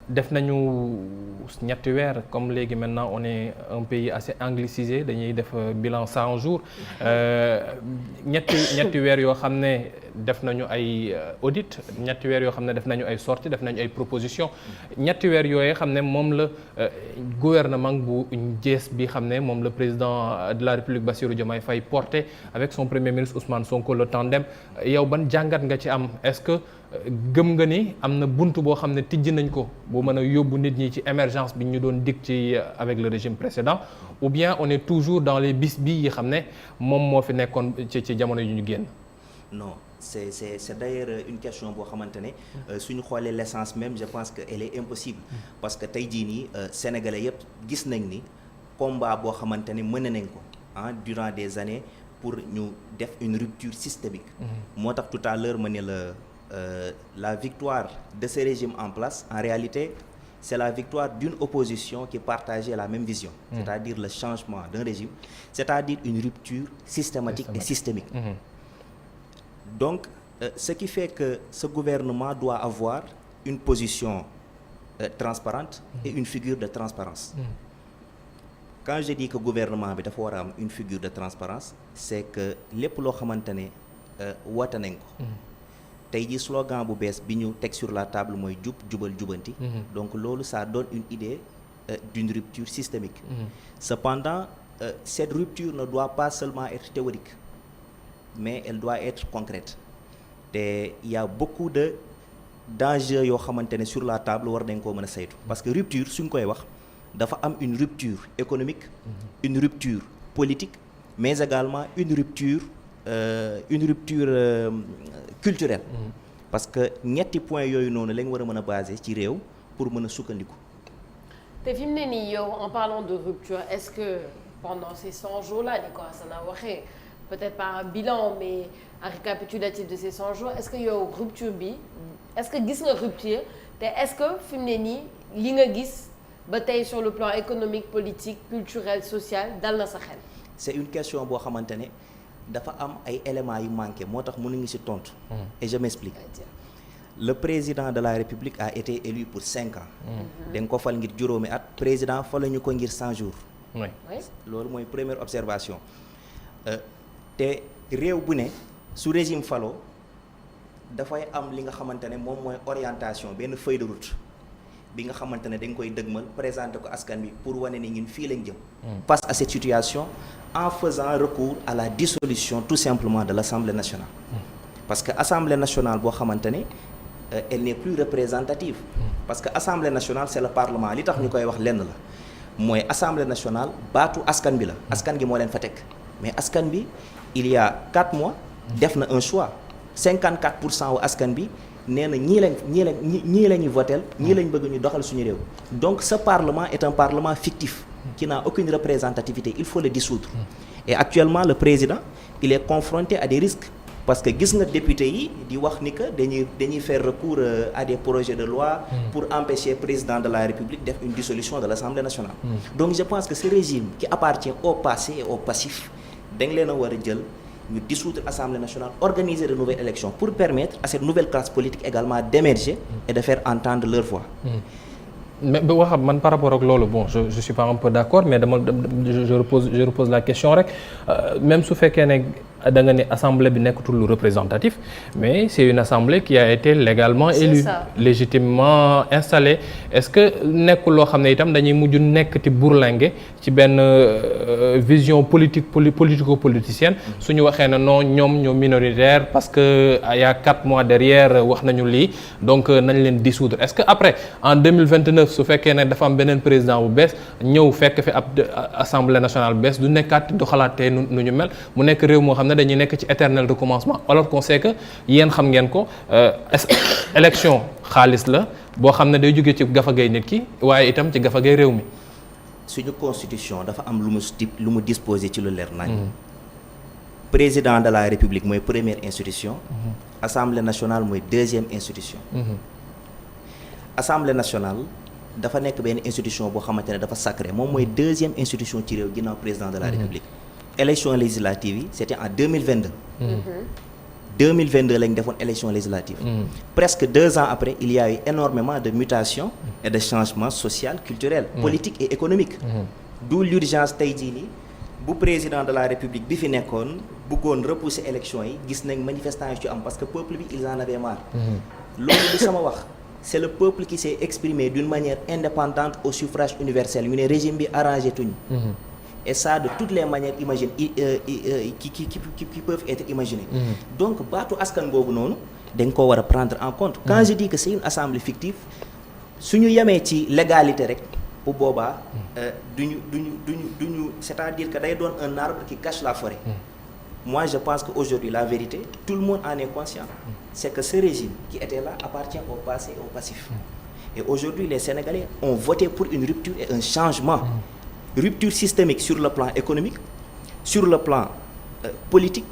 def nañu ñetti weer comme léegi maintenant on est un pays assez anglicisé dañuy def bilan 100 jours ñetti weer yoo xam ne def nañu ay audit ñetti weer yoo xam ne def nañu ay sorties def nañu ay propositions ñetti weer yooyu xam ne moom la gouvernement bu jees bi xam ne moom le président de la République Bassirou Diomaye Faye porté avec son premier ministre Ousmane Sonko le tandem yow ban jàngat nga ci am est-ce que gëm nga ni am na buntu boo xam ne tijji nañ ko boo mën a yóbbu nit ñi ci émergence bi ñu doon dig ci avec le régime précédent ou bien on est toujours dans les bisbilles yi xam ne moom moo fi nekkoon ci jamono yu ñu génn. Non, c'est d'ailleurs une question boo xamante ne suñu xoolee l'essence même je pense que elle est impossible parce que tey jii nii sénégalais yëpp gis nañ ni combat boo xamante ne mën nañ ko durant des années pour ñu def une rupture systémique. moo tax tout à l'heure ma ne la victoire de ce régime en place en réalité c'est la victoire d'une opposition qui partageait la même vision, c'est-à-dire le changement d'un régime, c'est-à-dire une rupture systématique et systémique. Donc ce qui fait que ce gouvernement doit avoir une position transparente et une figure de transparence. Quand je dis que gouvernement bi dafa war a am une figure de transparence c'est que lépp loo xamante ne woote nañ ko tey jii slogan bu bees bi ñu teg sur la table mooy jub jubal jubanti. Donc loolu ça donne une idée d'une rupture systémique. Cependant cette rupture ne doit pas seulement être théorique mais elle doit être concrète te il y a beaucoup d'enjeux yoo xamante ne sur la table war nañ koo mën a saytu parce que rupture suñ koy wax dafa am une rupture économique, une rupture politique mais également une rupture culturelle. Parce que ñetti point yooyu noonu lañ war a mën a baser ci réew pour mën a sukkandiku. te fi mu ne nii yow en parlant de rupture est-ce que pendant ces 100 jours-là ni ko Assane a waxee peut-être pas un bilan mais un récapitulatif de ces 100 jours est-ce que yow rupture bi est-ce que gis nga rupture te est-ce que fi mu ne nii li nga gis ba tey sur le plan économique politique culturel social dal na sa xel. C'est une question boo xamante ne dafa am ay éléments yu manqué moo tax mënuñu ci tontu. Et je m'explique. Le président de la République a été élu pour 5 ans. dañ ko fal ngir juróomi at président faluñu ko ngir 100 jours. loolu mooy première observation. te réew bu ne su régime faloo dafay am li nga xamante ne moom mooy orientation benn feuille de route bi nga xamante ne dañ koy dëgmal présenter ko askan bi pour wane ni ñun fii lañ jëm. Face à cette situation en faisant recours à la dissolution tout simplement de l'Assemblée nationale. Parce que Assemblée nationale boo xamante ne elle n'est plus représentative. Parce que Assemblée nationale c'est le Parlement li tax ñu koy wax lenn la mooy Assemblée nationale baatu askan bi la askan gi moo leen fa teg mais askan bi il y a 4 mois def na un choix 54% wu askan bi nee na ñii la ñuy votel ñii lañ bëgg ñu doxal suñu réew. Donc ce Parlement est un Parlement fictif qui n'a aucune représentativité, il faut le dissoudre. Et actuellement le président il est confronté à des risques parce que gis nga député yi di wax ni que dañuy faire recours à des projets de loi pour empêcher président de la République def une dissolution de l'Assemblée nationale. Donc je pense que ce régime qui appartient au passé et au passif dañ leen a war a jël ñu dissoudre Assemblée nationale, organiser de nouvelles élections pour permettre à cette nouvelle classe politique également d'émerger et de faire entendre leur voix. mais ba wax man par rapport ak loolu bon je suis pas un peu d'accord mais je repose la question rek même su fekkee ne da nga ne assemblée bi nekkatul lu représentatif mais c'est une assemblée qui a été légalement élue légitimement installée est-ce que nekkul loo xam ne itam dañuy mujj nekk ci bourlingué ci benn vision politico-politicienne suñu waxee ne non ñoom ñoo minoritaire parce que il y a 4 mois derrière wax nañu lii donc nañ leen dissoudre est-ce que après en 2029 su fekkee ne dafa am beneen président bu bees ñëw fekk fi ab assemblée nationale bu bees du nekkaat doxalaatee nu ñu mel mu nekk réew moo xam ne dañuy nekk ci éternel recommencement alors qu'on sait que yéen xam ngeen ko élection xaalis la boo xam ne day jógee ci gafagay nit ki waaye itam ci gafagay réew mi. Suñu constitution dafa am lu mu disposé ci lu leer nañ. Président de la République mooy première institution. Assemblée nationale mooy deuxième institution. Assemblée nationale dafa nekk benn institution boo xamante ne dafa sacré moom mooy deuxième institution ci réew ginnaaw président de la République. Élection législative yi c'était en 2022. 2022 lañ defoon élection législative. Presque 2 ans après il y a eu énormément de mutations et de changements sociaux, culturels, politiques et économiques. D'où l'urgence tey jii nii bu président de la République bi fi nekkoon bëggoon repousser élection yi gis nañ manifestants yi ci am parce que peuple bi ils en avaient marre. Loolu du sama wax. C'est le peuple qui s'est exprimé d'une manière indépendante au suffrage universel ñu ne régime bi arrangé tuñ. Et ça de toutes les manières qui peuvent être imaginées. Donc baatu askan boobu noonu dañ ko war a prendre en compte. Quand je dis que c'est une assemblée fictive suñu yemee ci légalité rek bu boobaa duñu c'est-à-dire que day doon un arbre qui cache la forêt. Moi je pense qu'aujourd'hui la vérité tout le monde en est conscient. C'est que ce régime qui était là appartient au passé et au passif. Et aujourd'hui les Sénégalais ont voté pour une rupture et un changement. Rupture systémique sur le plan économique, sur le plan politique,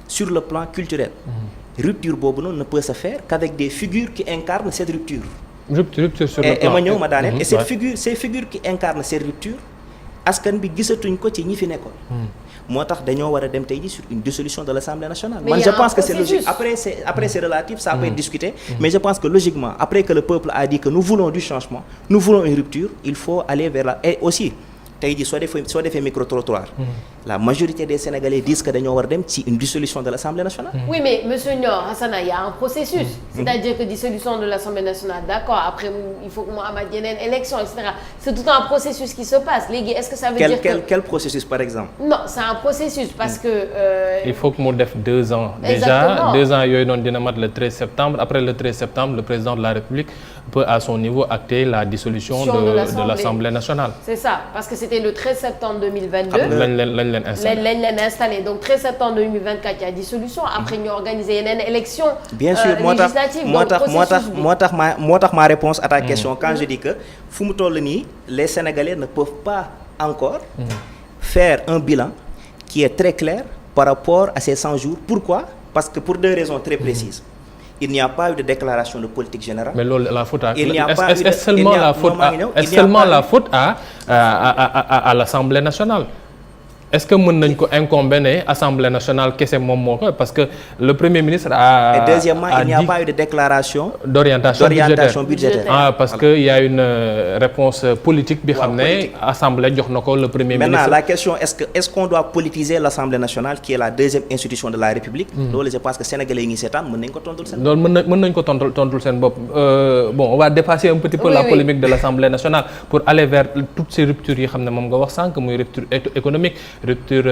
sur le plan culturel. Rupture boobu noonu ne peut se faire qu'avec des figures qui incarnent cette rupture. Rupture sur le plan. Et ma ñëw ma daaneel. Et ces figures qui incarnent cette rupture askan bi gisatuñ ko ci ñi fi nekkoon. moo tax dañoo war a dem tey ji sur une dissolution de l'Assemblée nationale. Man je pense que c'est logique. Après c'est relatif, ça peut être discuté. Mais je pense que logiquement après que le peuple a dit que nous voulons du changement, nous voulons une rupture, il faut aller vers la et aussi tey jii soo defee micro-trottoir. La majorité des Sénégalais disent que dañoo war a dem ci une dissolution de l'Assemblée nationale. Oui, mais monsieur Nior Hassana, il y a un processus. C'est-à-dire que dissolution de l'Assemblée nationale, d'accord, après il faut que mu amaat yeneen élection, etc. C'est tout un processus qui se passe. Léegi est-ce que ça veut dire que quel processus par exemple? Non, c'est un processus parce que il faut que mu def 2 ans. Exactement. Déjà 2 ans yooyu noonu dina mat le 13 septembre. Après le 13 septembre, le président de la République peut à son niveau acter la dissolution de l'Assemblée nationale. C'est ça, parce que c'était le 13 septembre 2022. lañ leen installé. Donc 13 septembre 2024 il y a dissolution. Après ñu organiser yeneen élection bien sûr législative. moo tax ma réponse à ta question quand je dis que fu mu toll nii les Sénégalais ne peuvent pas encore faire un bilan qui est très clair par rapport à ces 100 jours. Pourquoi? Parce que pour 2 raisons très précises. Il n'y a pas eu de déclaration de politique générale. Mais loolu la faute à est-ce seulement la faute à l'Assemblée nationale. Est-ce que mën nañ ko incomber ne Assemblée nationale kese moom moo ko parce que le Premier ministre a. Et deuxièmement, il n'y a pas eu de déclaration. d'orientation budgétaire. Parce que il y a une réponse politique bi xam ne Assemblée jox na ko le Premier ministre. Maintenant la question est-ce qu'on doit politiser l'Assemblée nationale qui est la 2e institution de la République. Loolu je pense que Sénégalais yi ngi seetaan mën nañ ko tontul seen. loolu mën nañ ko tontul seen bopp. Bon on va dépasser un petit peu la polémique de l'Assemblée nationale pour aller vers toutes ces ruptures yi xam ne moom nga wax sànq muy rupture économique. Rupture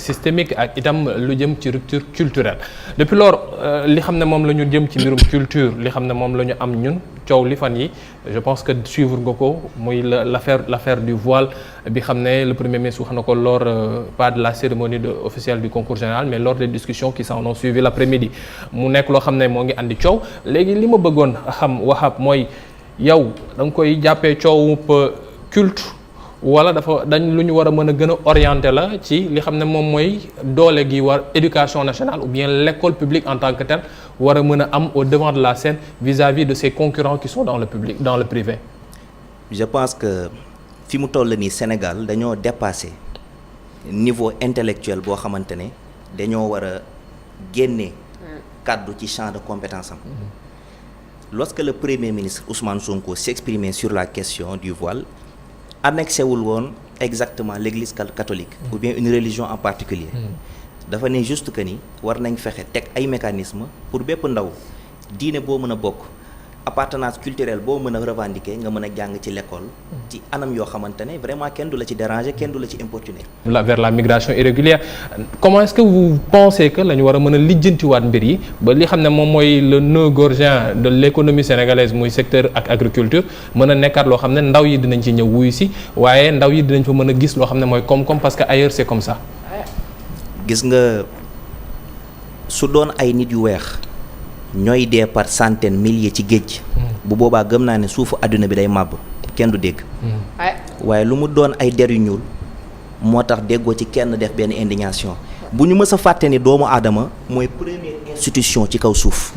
systémique ak itam lu jëm ci rupture culturelle depuis lors li xam ne moom la ñu jëm ci mbirum culture li xam ne moom la ñu am ñun coow li fan yi je pense que suivre nga ko muy l'affaire du voile bi xam ne le Premier ministre wax na ko lors pas de la cérémonie officielle du concours général mais lors des discussions qui s'en ont suivi l'après-midi mu nekk loo xam ne moo ngi andi coow léegi li ma bëggoon xam waxaab mooy yow da nga koy jàppee coowup culte wala dañ lu ñu war a mën a gën a orienter la ci li xam ne moom mooy doole gi war éducation nationale ou bien l'école publique en tant que telle war a mën a am au devant de la scène vis-à-vis de ses concurrents qui sont dans le privé. Je pense que fi mu toll nii Sénégal dañoo dépasser niveau intellectuel boo xamante ne dañoo war a génne kàddu ci champ de compétence am. Lorsque le Premier ministre Ousmane Sonko s'exprimait sur la question du voile. Annexé wul woon exactement l'église catholique ou bien une religion en particulier dafa ne juste que ni war nañ fexe teg ay mécanismes pour bépp ndaw diine boo mën a bokk appartenance culturelle boo mën a revendiquer nga mën a jàng ci l'école ci anam yoo xamante ne vraiment kenn du la ci déranger kenn du la ci importuner. Vers la migration irrégulière comment est-ce que vous pensez que la ñu war a mën a lijjantiwaat mbir yi ba li xam ne moom mooy le nœud gorgien de l'économie sénégalaise muy secteur ak agriculture mën a nekkaat loo xam ne ndaw yi dinañ ci ñëw wuyu si waaye ndaw yi dinañ fa mën a gis loo xam ne mooy koom-koom parce que ailleurs c'est comme ça. gis nga su doon ay nit yu weex. ñooy dee par centaines milliers ci géej. bu boobaa gëm naa ne suufu àdduna bi day màbb kenn du dégg. waaye lu mu doon ay der yu ñuul moo tax déggoo ci kenn def benn indignation bu ñu mës a fàtte ni doomu aadama mooy première institution ci kaw suuf.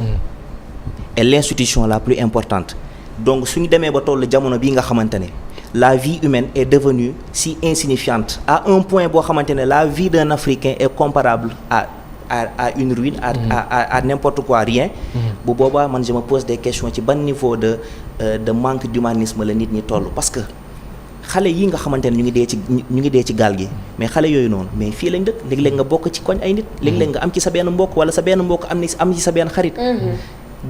et l'institution la plus importante donc suñu demee ba tollu jamono bii nga xamante ne la vie humaine est devenue si insignifiante à un point boo xamante ne la vie d'un Africain est comparable à à une ruine à n'importe quoi rien bu boobaa man je me pose des questions ci ban niveau de manque d'humanisme la nit ñi toll parce que xale yi nga xamante ne ñu ngi dee ci gaal gi mais xale yooyu noonu mais fii lañ dëkk léeg-léeg nga bokk ci koñ ay nit léeg-léeg nga am ci sa benn mbokk wala sa benn mbokk am ci sa benn xarit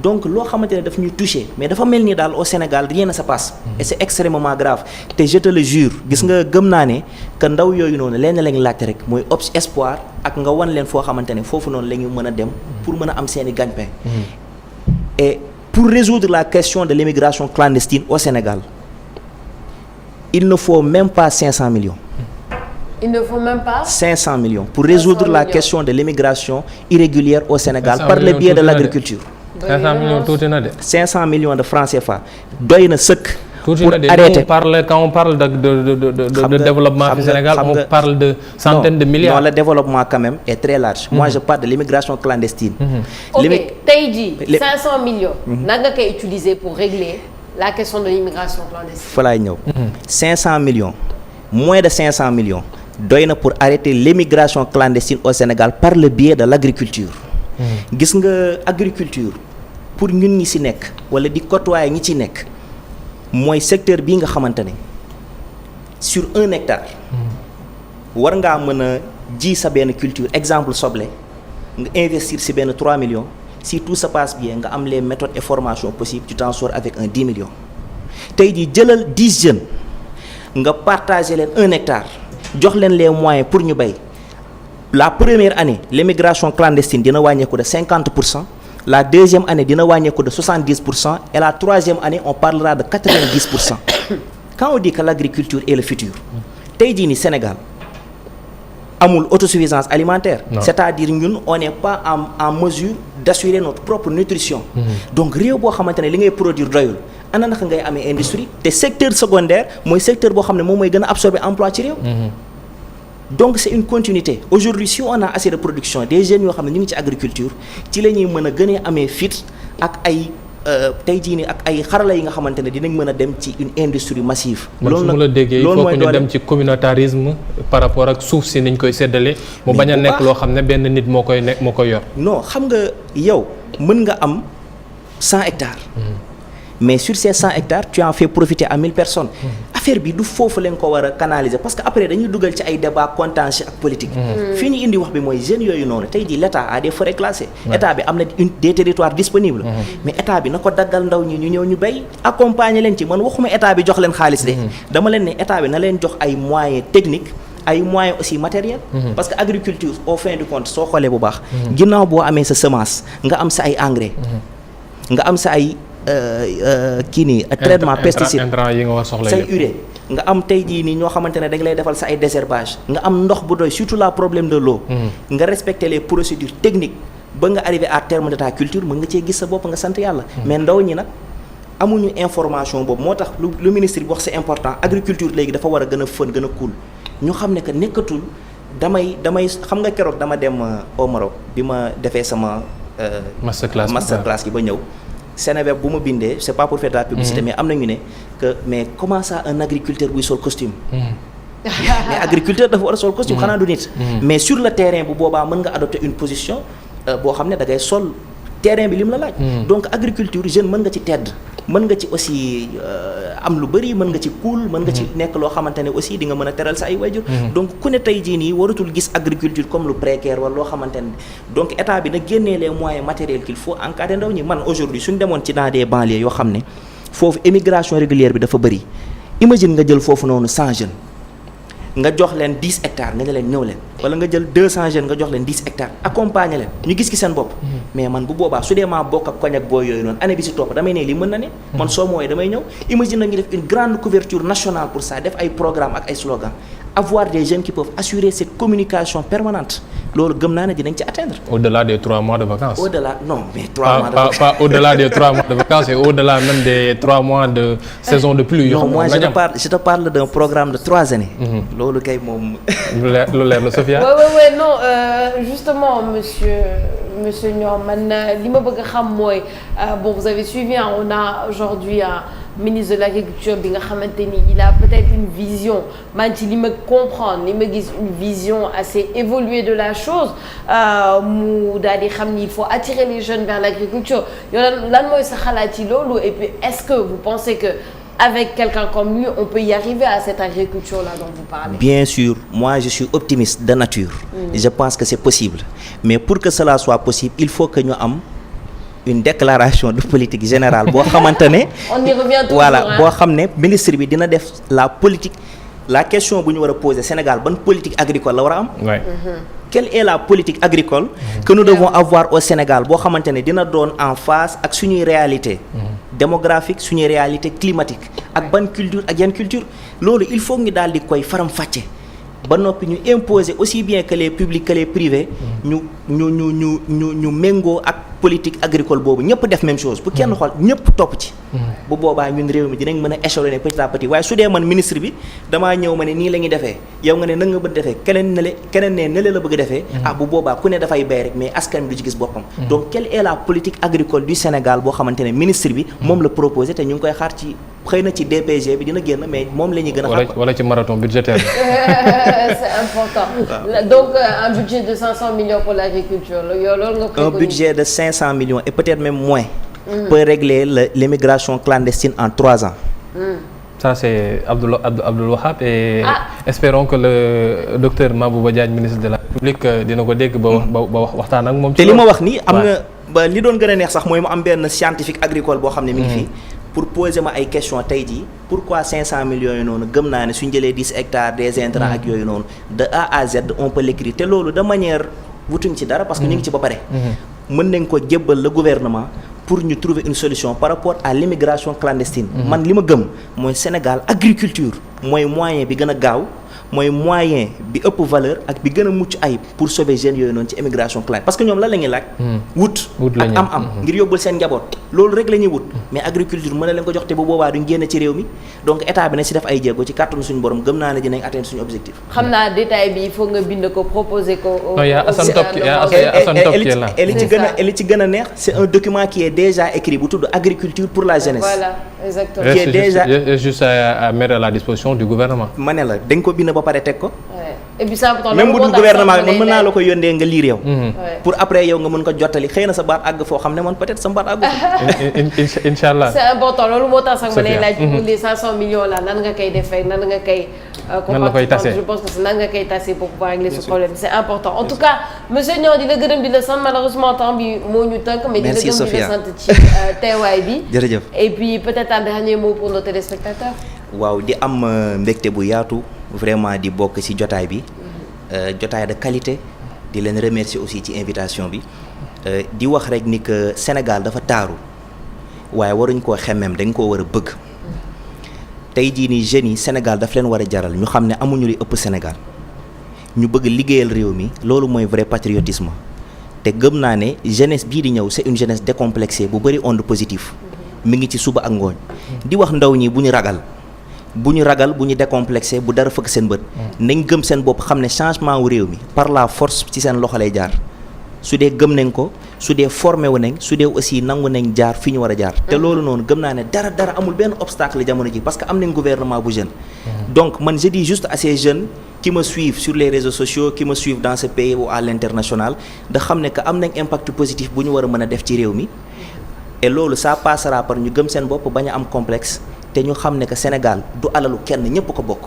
donc loo xamante ne daf ñuy touché mais dafa mel ni daal au Sénégal rien ne se passe et c'est extrêmement grave te je te le jure gis nga gëm naa ne que ndaw yooyu noonu leen lañ laajte rek mooy espoir ak nga wan leen foo xamante ne foofu noonu la ñu mën a dem pour mën a am seeni gagne-pain et pour résoudre la question de l'immigration clandestine au Sénégal il ne faut même pas 500 millions. Il ne faut même pas 500 millions pour résoudre la question de l'immigration irrégulière au Sénégal par le biais de l'agriculture. 500 millions tuuti na de. 500 millions de francs CFA doy na sëkk. pour arrêter quand on parle de développement du Sénégal on parle de centaines de milliards. Non, le développement quand même est très large. Moi je parle de l'immigration clandestine. Ok, tey jii 500 millions. nan nga koy utiliser pour régler la question de l'immigration clandestine. fa laay ñëw. 500 millions moins de 500 millions doy na pour arrêter l'immigration clandestine au Sénégal par le biais de l'agriculture. gis nga agriculture pour ñun ñi ci nekk wala di côtoyer ñi ci nekk mooy secteur bii nga xamante ne sur 1 hectare. war ngaa mën a ji sa benn culture exemple soble nga investir ci benn 3 millions. Si tout se passe bien nga am les méthodes et formations possibles tu t'en sors avec un 10 millions tey jii jëlal 10 jeunes nga partager leen 1 hectare jox leen les moyens pour ñu bay la première année l'immigration clandestine dina wàññeeku de 50%, la deuxième année dina wàññeeku de 70% et la troisième année on parlera de 90%. Quand on dit que l'agriculture est le futur tey jii ni Sénégal amul autosuffisance alimentaire. Non. C'est-à-dire ñun on n'est pas en mesure d'assurer notre propre nutrition. Donc réew boo xamante ne li ngay produire doyul ana naka ngay amee industrie te secteur secondaire mooy secteur boo xam ne moom mooy gën a absorber emploi ci réew. Donc c'est une continuité aujourd'hui si on a assez de production des jeunes yoo xam ne ñu ngi ci agriculture ci la ñuy mën a gën a amee fit ak ay tey jii nii ak ay xarala yi nga xamante ne dinañ mën a dem ci une industrie massive. loolu nag loolu mooy ñu dem ci communautarisme par rapport ak suuf si niñ koy séddale. mu bañ a nekk loo xam ne benn nit moo koy yor. non xam nga yow mën nga am 100 hectares. mais sur ces 100 hectares tu en fais profiter à 1000 personnes. affaire bi du foofu lañ ko war a canaliser parce que après dañuy dugal ci ay débat contentieux ak politique. fii ñu indi wax bi mooy jeunes yooyu noonu tey jii l'État a des forêts classées. État bi am na des territoires disponibles. mais État bi na ko daggal ndaw ñi ñu ñëw ñu béy accompagner leen ci man waxuma État bi jox leen xaalis de. dama leen ne État bi na leen jox ay moyens techniques. ay moyens aussi matériels. parce que agriculture au fin du compte soo xoolee bu baax. ginnaaw boo amee sa semence nga am sa ay engrais. nga am sa ay kii nii traitement pesticide yi nga war soxla say urée nga am tey jii nii ñoo xamante ne dañ lay defal sa ay désherbage nga am ndox bu doy surtout la problème de l'eau nga respecter les procédures techniques ba nga arriver à terme de ta culture mën nga cee gis sa bopp nga sant yàlla mais ndaw ñi nag amuñu information boobu moo tax lu ministre bi wax c'est important agriculture léegi dafa war a gën a fën gën a cool ñu xam ne que nekkatul damay xam nga keroog dama dem au Maroc bi ma defee sama masterclass gi ba ñëw Seneweb bu ma bindee c'est pas pour faire de la publicité mais am nañu ne que mais comment ça un agriculteur buy sol costume mais agriculteur dafa war a sol costume xanaa du nit mais sur le terrain bu boobaa mën nga adopter une position boo xam ne da ngay sol terrain bi lim la laaj donc agriculture jeune mën nga ci tedd mën nga ci aussi am lu bëri mën nga ci cool mën nga ci nekk loo xamante ne aussi di nga mën a teral sa ay waajur donc ku ne tey jii nii waratul gis agriculture comme lu précaire wala loo xamante ne donc état bi na génnee les moyens matériels qu'il faut encadrer ndaw ñi man aujourd'hui suñ demoon ci dans des banlieues yoo xam ne foofu émigration régulière bi dafa bëri imagine nga jël foofu noonu 100 jeunes nga jox leen 10 hectares nga ne leen ñëw leen wala nga jël 200 jeunes nga jox leen 10 hectares accompagner leen ñu gis ki seen bopp mais man bu boobaa su dee maa bokk ak koñ ak booy yooyu noonu année bi si topp damay ne lii mën na ne man soo mooyee damay ñëw imagine na ñu def une grande couverture nationale pour ça def ay programme ak ay slogan avoir des jeunes qui peuvent assurer cette communication permanente loolu gëm naa ne dinañ ci atteindre. au-delà des 3 mois de vacances. au-delà non mais 3 mois de vacances pas au-delà des 3 mois de vacances et au-delà même des 3 mois de saison de pluie. non moi je te parle d'un programme de 3 années. loolu kay moom. lu leer la Sophia. oui non justement monsieur Niang man li ma bëgg a xam mooy bon vous avez suivi on a aujourd'hui ministre de l'agriculture bi nga xamante ni il a peut-être une vision man ci li ma comprendre li ma gis une vision assez évoluée de la chose mu daal di xam ni il faut attirer les jeunes vers l'agriculture yow lan mooy sa xalaat ci loolu et puis est-ce que vous pensez que avec quelqu'un comme lui on peut y arriver à cette agriculture-là dont vous parlez? Bien sûr, moi je suis optimiste de nature. Je pense que c'est possible. Mais pour que cela soit possible, il faut que ñu am une déclaration de politique générale boo xamante ne. On y revient toujours. Voilà boo xam ne ministre bi dina def la politique. La question bu ñu war a poser Sénégal ban politique agricole la war a am. Quelle est la politique agricole que nous devons avoir au Sénégal boo xamante ne dina doon en face ak suñuy réalité démographique suñuy réalité climatique ak ban culture ak yan culture loolu il faut ñu daal di koy faram-fàcce ba noppi ñu imposer aussi bien que les publics que les privés ñu méngoo ak politique agricole boobu ñëpp def même chose bu kenn xool ñëpp topp ci bu boobaa ñun réew mi dinañ mën a échelonner petit à petit waaye su dee man ministre bi damaa ñëw ma ne nii la ñuy defee yow nga ne na nga bëgg defee keneen ne la bëgg defee bu boobaa ku ne dafay bay rek mais askan bi du ci gis boppam donc quelle est la politique agricole du Sénégal boo xamante ne ministre bi moom la proposé te ñu ngi koy xaar ci xëy na ci DPG bi dina génn mais moom la ñuy gën a xaar wala ci marathon budgétaire c'est important donc un budget de 500 millions pour l'agriculture yow loolu nga préconise. Un budget de 500 millions et peut-être même moins peut régler l'immigration clandestine en 3 ans. Ça c'est Abdoul Wahab et espérons que le docteur Mabouba Diagne ministre de la République dina ko dégg ba waxtaan ak moom. te li ma wax nii am na ba li doon gën a neex sax mooy mu am benn scientifique agricole boo xam ne mi ngi fii pour poser ma ay questions tey jii pourquoi 500 millions yi noonu gëm naa ne suñ jëlee 10 hectares des intrants ak yooyu noonu de A à Z on peut l'écrire te loolu de manière wutuñ ci dara parce que ñu ngi ci ba pare. mën nañ ko jébbal le gouvernement pour ñu trouver une solution par rapport à l'immigration clandestine. man li ma gëm mooy Sénégal agriculture mooy moyen bi gën a gaaw mooy moyen bi ëpp valeur ak bi gën a mucc ayib pour sauver jeunes yooyu noonu ci immigration clandestine parce que ñoom lan la ñuy laaj. wut ak am ngir yóbbul seen njaboot loolu rek la ñuy wut mais agriculture mën na leen ko jox te bu boobaa duñ génn ci réew mi donc état bi na si def ay jéego ci kàttanu suñu borom gëm naa ne dinañ atteindre suñu objectif. xam naa détail bi il faut nga bind ko proposer ko. non yaa Assane Top qui est là. et li ci gën a neex c'est un document qui est déjà écrit bu tudd agriculture pour la jeunesse. Voilà exactement. qui est déjà juste à mettre à la disposition du gouvernement. ma ne la dañ ko bind ba pare teg ko. et puis ça même bu dul gouvernement bi mën naa la ko yónnee nga lire yow. pour après yow nga mën ko jottali xëy na sa baat àgg foo xam ne man peut-être sa baat àggu. Inch'Allah. C'est important loolu moo tax sax ma lay laaj pour les 500 millions là nan nga koy defee nan nga koy. nan la koy tasee je pense que c'est nan nga koy tasee pour pouvoir régler ce problème c'est important en tout cas monsieur Niang di la gërëm di la sant malheureusement temps bi moo ñu tënk. mais di la gërëm di la sant ci teewaay bi. jërëjëf et puis peut-être un dernier mot pour nos téléspectateurs. waaw di am mbégte bu yaatu vraiment di bokk ci jotaay bi. jotaay de qualité di leen remercier aussi ci invitation bi di wax rek ni que Sénégal dafa taaru waaye waruñ koo xemmem dañ koo war a bëgg tey jii nii jeunes yi Sénégal daf leen war a jaral ñu xam ne amuñu li ëpp Sénégal ñu bëgg liggéeyal réew mi loolu mooy vrai patriotisme te gëm naa ne jeunesse bii di ñëw c'est une jeunesse décomplexée bu bari onde positif mi ngi ci suba ak ngooñ di wax ndaw ñi bu ñu ragal bu ñu décomplexé bu dara fëkk seen bët nañ gëm seen bopp xam ne changement wu réew mi par la force ci seen loxo lay jaar su dee gëm nañ ko su dee formé wu nañ su dee aussi nangu nañ jaar fi ñu war a jaar te loolu noonu gëm naa ne dara amul benn obstacle jamono ji parce que am nañ gouvernement bu jeune donc man je dis juste à ces jeunes qui me suivent sur les réseaux sociaux qui me suivent dans ce pays ou à l'international da xam ne que am nañ impact positif bu ñu war a mën a def ci réew mi et loolu ça passera par ñu gëm seen bopp bañ a am complexe te ñu xam ne que Sénégal du alalu kenn ñëpp ko bokk.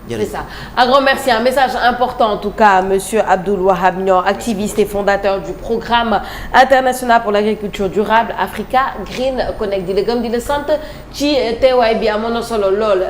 C'est ça. Un grand merci. Un message important en tout cas, monsieur Abdoul Wahab Niang, activiste et fondateur du programme international pour l'agriculture durable Africa Green Connect. di la gëm di la sant ci teewaay bi amoon na solo lool